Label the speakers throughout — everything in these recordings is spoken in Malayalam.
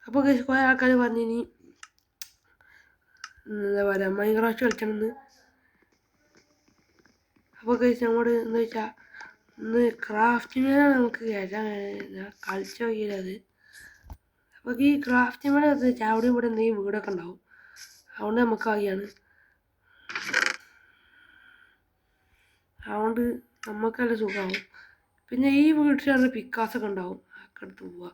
Speaker 1: അപ്പോൾ കുറേ ആൾക്കാർ പറഞ്ഞിനി എന്താ പറയുക മൈൻക്രാഫ്റ്റ് കളിക്കണമെന്ന്. അപ്പോൾ നമ്മോട് എന്താ വെച്ചാൽ ഇന്ന് ക്രാഫ്റ്റിങ്ങിനാണ് നമുക്ക് കയറ്റാൻ കളിച്ചു നോക്കിയത്. അപ്പോൾ ഈ ക്രാഫ്റ്റിങ്ങിന് എന്താ വെച്ചാൽ അവിടെ ഇവിടെ എന്തെങ്കിലും വീടൊക്കെ ഉണ്ടാവും, അതുകൊണ്ട് നമുക്ക് ആകിയാണ്. അതുകൊണ്ട് നമുക്ക് നല്ല സുഖമാവും. പിന്നെ ഈ വീട്ടിൽ പിക്കാസൊക്കെ ഉണ്ടാവും, അതൊക്കെ എടുത്ത് പോവുക.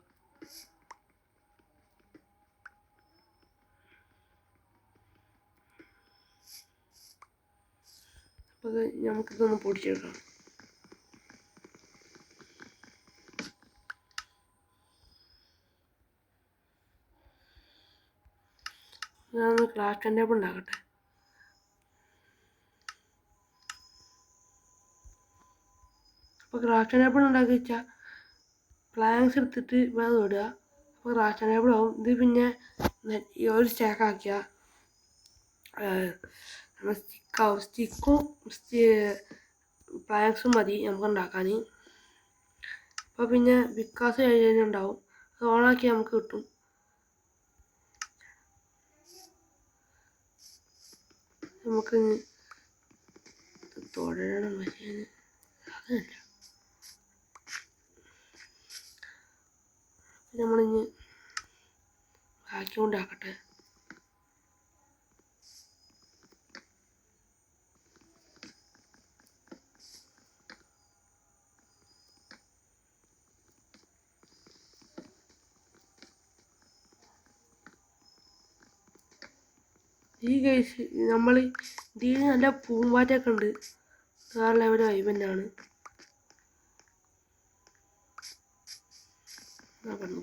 Speaker 1: അപ്പോൾ നമുക്കിതൊന്ന് പൊടിച്ചെടുക്കാം. ഞാനൊന്ന് ക്രാഫ്റ്റ് ടേബിൾ ഉണ്ടാക്കട്ടെ. അപ്പോൾ ക്രാഫ്റ്റ് ടേബിൾ ഉണ്ടാക്കി വെച്ചാൽ പ്ലാങ്ക്സ് എടുത്തിട്ട് വേറെ ഇടുക. അപ്പോൾ ക്രാഫ്റ്റ് ടേബിൾ ആവും. ഇത് പിന്നെ ഒരു സ്റ്റാക്ക് ആക്കിയാൽ നമ്മൾ സ്റ്റിക്കും പ്ലാങ്ക്സും മതി നമുക്ക് ഉണ്ടാക്കാൻ. അപ്പോൾ പിന്നെ വിക്കാസ് കഴിഞ്ഞുണ്ടാവും, അത് ഓണാക്കി നമുക്ക് കിട്ടും. നമുക്ക് തുടരണം, പക്ഷേ അതല്ല. നമ്മളിഞ്ഞ് ആക്കിക്കൊണ്ടാക്കട്ടെ. ഈ കേസ് നമ്മൾ ഇതിൽ നല്ല പൂമ്പാറ്റൊക്കെ ഉണ്ട്, വേറെ ലെവൽ വൈബ് തന്നെയാണ്.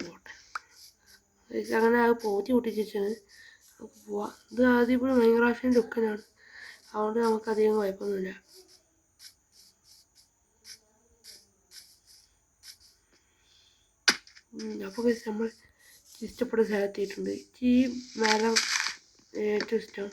Speaker 1: പോട്ടെ, അങ്ങനെ അത് പോറ്റി പൊട്ടിച്ചാണ് നമുക്ക് പോവാം. ഇത് ആദ്യം ഇപ്പോൾ മൈൻക്രാഫ്റ്റിൻ്റെ ലുക്കനാണ്, അതുകൊണ്ട് നമുക്കധികം കുഴപ്പമൊന്നുമില്ല. അപ്പോൾ നമ്മൾ ഇഷ്ടപ്പെട്ട സ്ഥലത്തെത്തിയിട്ടുണ്ട്. ഈ മരം ഏറ്റവും ഇഷ്ടം.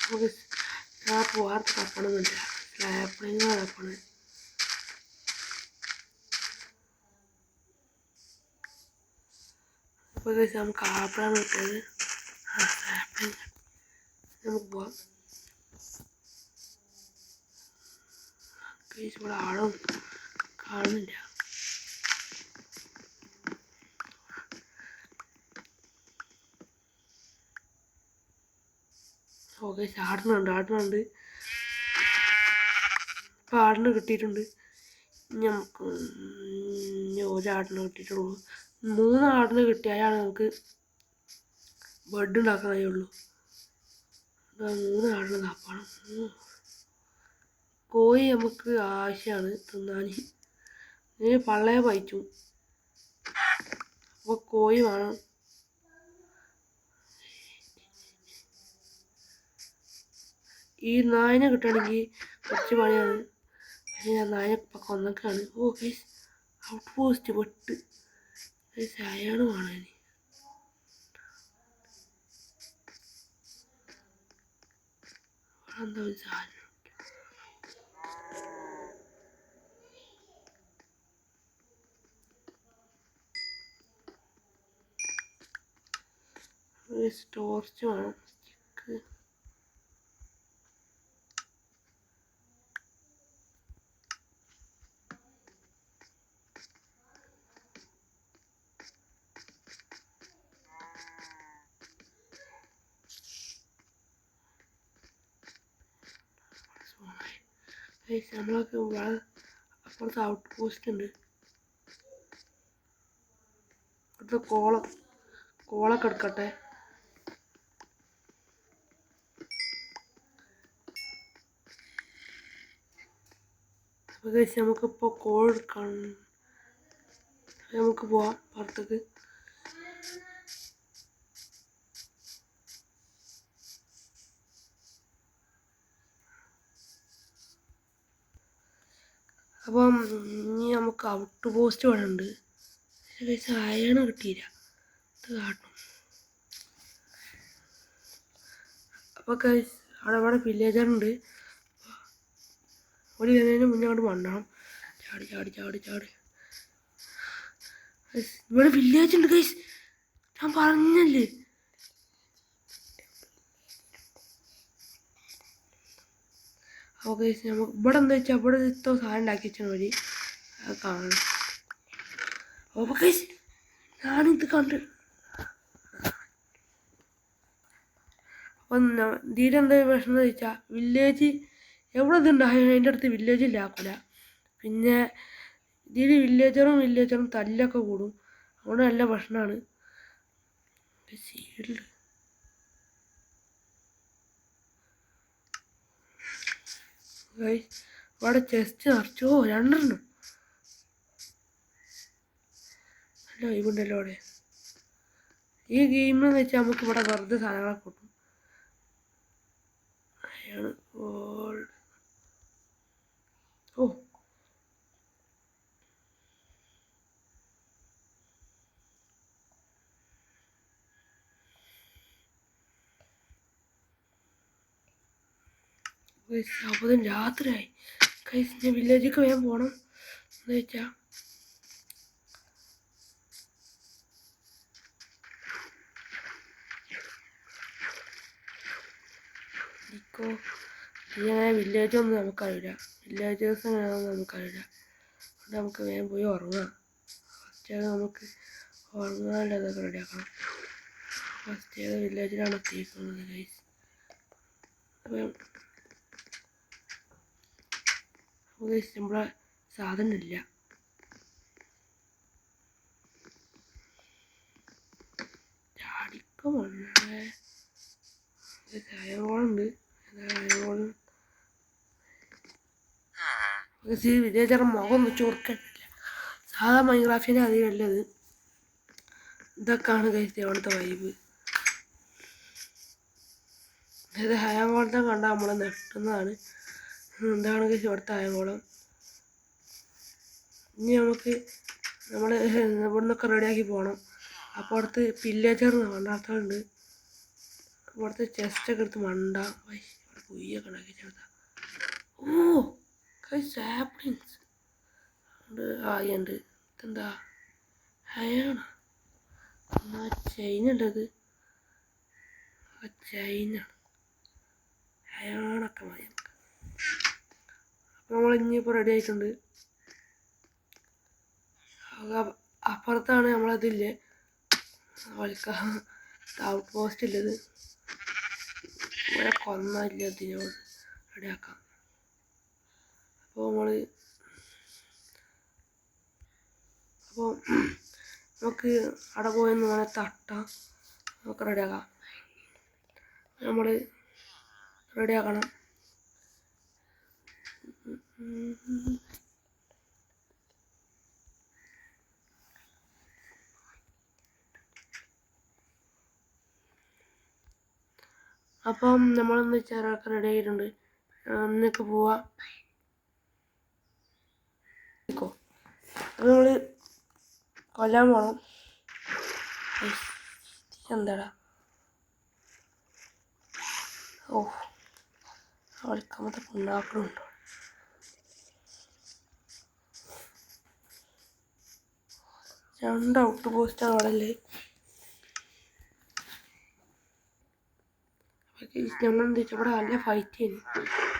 Speaker 1: നമുക്ക് സ്ലാബ് വാർത്ത് തപ്പണമെന്നില്ല, സ്ലാബിങ് തപ്പണം. അപ്പോൾ നമുക്ക് ആപ്പിളാണ് കിട്ടിയത്. സ്ലാബിങ് നമുക്ക് പോവാം. ഇവിടെ ആളും കാണുന്നില്ല. ഓക്കെ, ആടുന്നുണ്ട്. ഇപ്പം ആടിന് കിട്ടിയിട്ടുണ്ട്. നമുക്ക് ഒരാടിന് കിട്ടിയിട്ടുള്ളൂ. 3 ആടിന് കിട്ടിയാലാണ് നമുക്ക് ബെഡ് ഉണ്ടാക്കാൻ കഴിയുള്ളൂ. 3 ആടിന് തപ്പണം. കോഴി നമുക്ക് ആവശ്യമാണ് തിന്നാൻ. ഇതിന് പള്ളയെ പയച്ചു, അപ്പോൾ കോഴി വേണം. ഈ നായനെ കിട്ടുകയാണെങ്കിൽ കുറച്ച് പണിയാണ്, പക്ഷേ ഞാൻ നായനെ ഇപ്പം കൊന്നൊക്കെയാണ്. ഓ ഗൈസ്, ഔട്ട് പോസ്റ്റ് വെട്ട് അയാണ് വേണം. എന്താ ഒരു സാധനം ടോർച്ച് വേണം, സ്റ്റിക്ക്. നമ്മളൊക്കെ അപ്പുറത്ത് ഔട്ട് പോസ്റ്റ് ഉണ്ട്. ഇവിടുത്തെ കോളൊക്കെ എടുക്കട്ടെ. അപ്പോൾ നമുക്കിപ്പോൾ കോൾ എടുക്കണം. നമുക്ക് പോവാം പുറത്തേക്ക്. അപ്പം ഇനി നമുക്ക് ഔട്ട് പോസ്റ്റ് വേണമുണ്ട്. അയണ് കിട്ടിയില്ല, ഇത് കാട്ടണം. അപ്പോൾ ഗൈസ് അവിടെ വില്ലേജറുണ്ട്. ഓടി വരുന്നതിന് മുന്നേ അങ്ങോട്ട് മണ്ണണം. ചാടി ചാടി ചാടി ചാടി. ഇവിടെ വില്ലേജ് ഉണ്ട് ഗൈസ്, ഞാൻ പറഞ്ഞല്ലേ. അപ്പോൾ ഗൈസ് നമുക്ക് ഇവിടെ എന്താ വെച്ചാൽ ഇവിടെ ഇത്ര സാധനം ഉണ്ടാക്കി വെച്ചാൽ മതി, അത് കാണണം. അപ്പോൾ ഗൈസ് ഞാനിത് കണ്ട് അപ്പം ഇതിൻ്റെ എന്താ പ്രശ്നം എന്ന് വെച്ചാൽ വില്ലേജ് എവിടെ ഇതുണ്ടായോ അതിൻ്റെ അടുത്ത് വില്ലേജ് ഇല്ലാക്കില്ല. പിന്നെ ഇതിൽ വില്ലേജറും തല്ലൊക്കെ കൂടും, അതുകൊണ്ട് നല്ല പ്രശ്നമാണ്. സീൽഡ് ഇവിടെ ചെസ്റ്റ് നിറച്ചോ 2 നല്ല വൈബുണ്ടല്ലോ അവിടെ. ഈ ഗെയിമെന്ന് വെച്ചാൽ നമുക്ക് ഇവിടെ വെറുതെ സാധനങ്ങളൊക്കെ കിട്ടും. ഓ അപ്പോൾ രാത്രിയായി കൈസ്, ഞാൻ വില്ലേജിലേക്ക് വേഗം പോകണം. എന്ന് വെച്ചാൽ ഇങ്ങനെ വില്ലേജൊന്നും നമുക്കറിയില്ല, വില്ലേജേഴ്സ് എങ്ങനെയാണെന്ന് നമുക്കറിയില്ല. അതുകൊണ്ട് നമുക്ക് വേഗം പോയി ഉറങ്ങാം. ഫസ്റ്റ് നമുക്ക് ഉറങ്ങാനുള്ള ഇതൊക്കെ റെഡിയാക്കണം. ഫസ്റ്റ് വില്ലേജിലാണ് എത്തിയിരിക്കുന്നത് ഗൈസ്. അപ്പം നമ്മളെ സാധനം ഇല്ല. ചാടിക്കോ മണ്ണേ, അയറോളുണ്ട്. വില്ലേജറെ മുഖം ഒന്ന് ചൊറുക്കണ്ടില്ല, സാധാ മൈൻക്രാഫ്റ്റിൻ്റെ അധികമല്ലത്. ഇതൊക്കെയാണ് കഴിച്ചത് അവിടുത്തെ വൈബ്. അതായത് ഹയാങ്കോളത്തെ കണ്ടാൽ നമ്മളെ നെട്ടുന്നതാണ്. എന്താണ് കഴിച്ച് ഇവിടുത്തെ ഹയാങ്കോളം. ഇനി നമ്മൾ ഇവിടെ നിന്നൊക്കെ റെഡിയാക്കി പോകണം. അപ്പോൾ അടുത്ത് വില്ലേജർ കണ്ടാത്തതുണ്ട്. ഇവിടുത്തെ ചെസ്റ്റൊക്കെ എടുത്ത് മണ്ട ഇവിടെ കുയ്യൊക്കെ ഉണ്ടാക്കി ചേർത്താ. ഓ സാപ്ലിങ്സ് ഉണ്ട്, ആയുണ്ട്. ഇതെന്താ ഹയാണ്? എന്നാ ചെയിൻ ഉണ്ടത്, ചൈനാണ്. ഹയാണൊക്കെ മതി നമുക്ക്. അപ്പോൾ നമ്മൾ ഇനിയിപ്പോൾ റെഡി ആയിട്ടുണ്ട്. അപ്പുറത്താണ് നമ്മളതില്ലേ ഔട്ട് പോസ്റ്റ് ഇല്ലത്, ഇവിടെ കൊന്നില്ല ഇതിനോട് റെഡിയാക്കാം. അപ്പോൾ നമുക്ക് അവിടെ പോയി നമ്മളെ തട്ടാം, നമുക്ക് റെഡിയാക്കാം. നമ്മൾ റെഡിയാക്കണം. അപ്പം നമ്മളെന്ന് വെച്ചാൽ റെഡി ആയിട്ടുണ്ട്. എന്നൊക്കെ പോവാം. അത് നമ്മൾ കൊല്ലാൻ പോകണം. എന്താടാ ഓ അവൾക്കമത്തെ പുണ്ണാക്കളുണ്ടോ. രണ്ട് ഔട്ട് പോസ്റ്റാണ് അവിടെ അല്ലേ. നമ്മളെന്താ വെച്ചാൽ ഇവിടെ നല്ല ഫൈറ്റ് ചെയ്യുന്നു.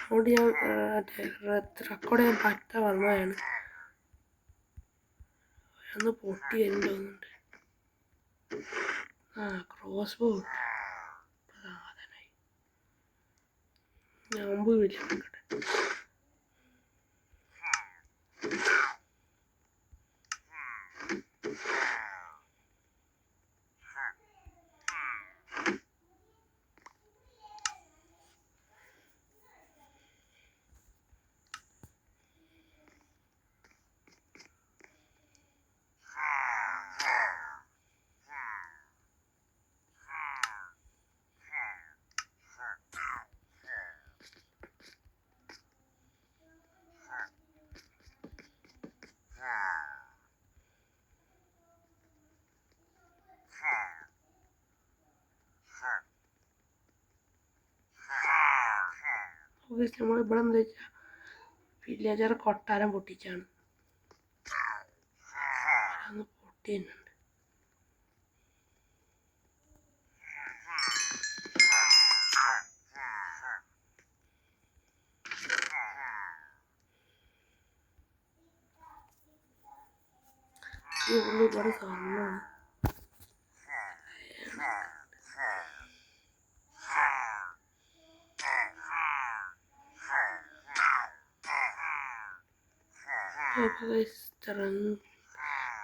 Speaker 1: അതുകൊണ്ട് ഞാൻ റെക്കോർഡ് ചെയ്യാൻ പറ്റാൻ വന്നതാണ്. ഒന്ന് പൊട്ടി വരുന്നുണ്ട്. ക്രോസ് ബോ സാധനമായി. ഞാൻ പോയില്ല. നമ്മൾ ഇവിടെ എന്താ വെച്ചാൽ വില്ലേജർ കൊട്ടാരം പൊട്ടിച്ചാണ് പൊട്ടി തന്നെയുണ്ട്. ഇവിടെ സ്വർണ്ണമാണ്.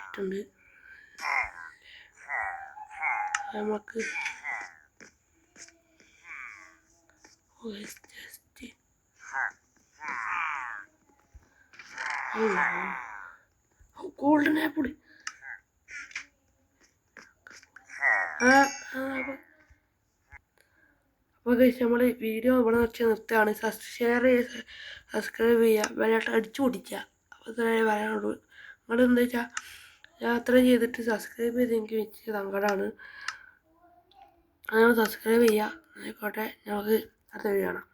Speaker 1: ഇട്ടുണ്ട് നമുക്ക് ജസ്റ്റ് ഗോൾഡൻ ആപ്പിൾ. അപ്പോൾ കഴിച്ച് നമ്മൾ വീഡിയോ ഇവിടെ വെച്ച് നിർത്തുകയാണ്. ഷെയർ ചെയ്യുക, സബ്സ്ക്രൈബ് ചെയ്യുക, വിലയായിട്ട് അടിച്ചു പൊട്ടിക്കുക. അപ്പോൾ ഇത്രയേ പറയാനുള്ളൂ. നിങ്ങൾ എന്താ വെച്ചാൽ യാത്ര ചെയ്തിട്ട് സബ്സ്ക്രൈബ് ചെയ്ത് എനിക്ക് വെച്ച് സങ്കടമാണ്. അങ്ങനെ സബ്സ്ക്രൈബ് ചെയ്യുക. ആയിക്കോട്ടെ, നമുക്ക് അടുത്ത വീഡിയോ കാണാം.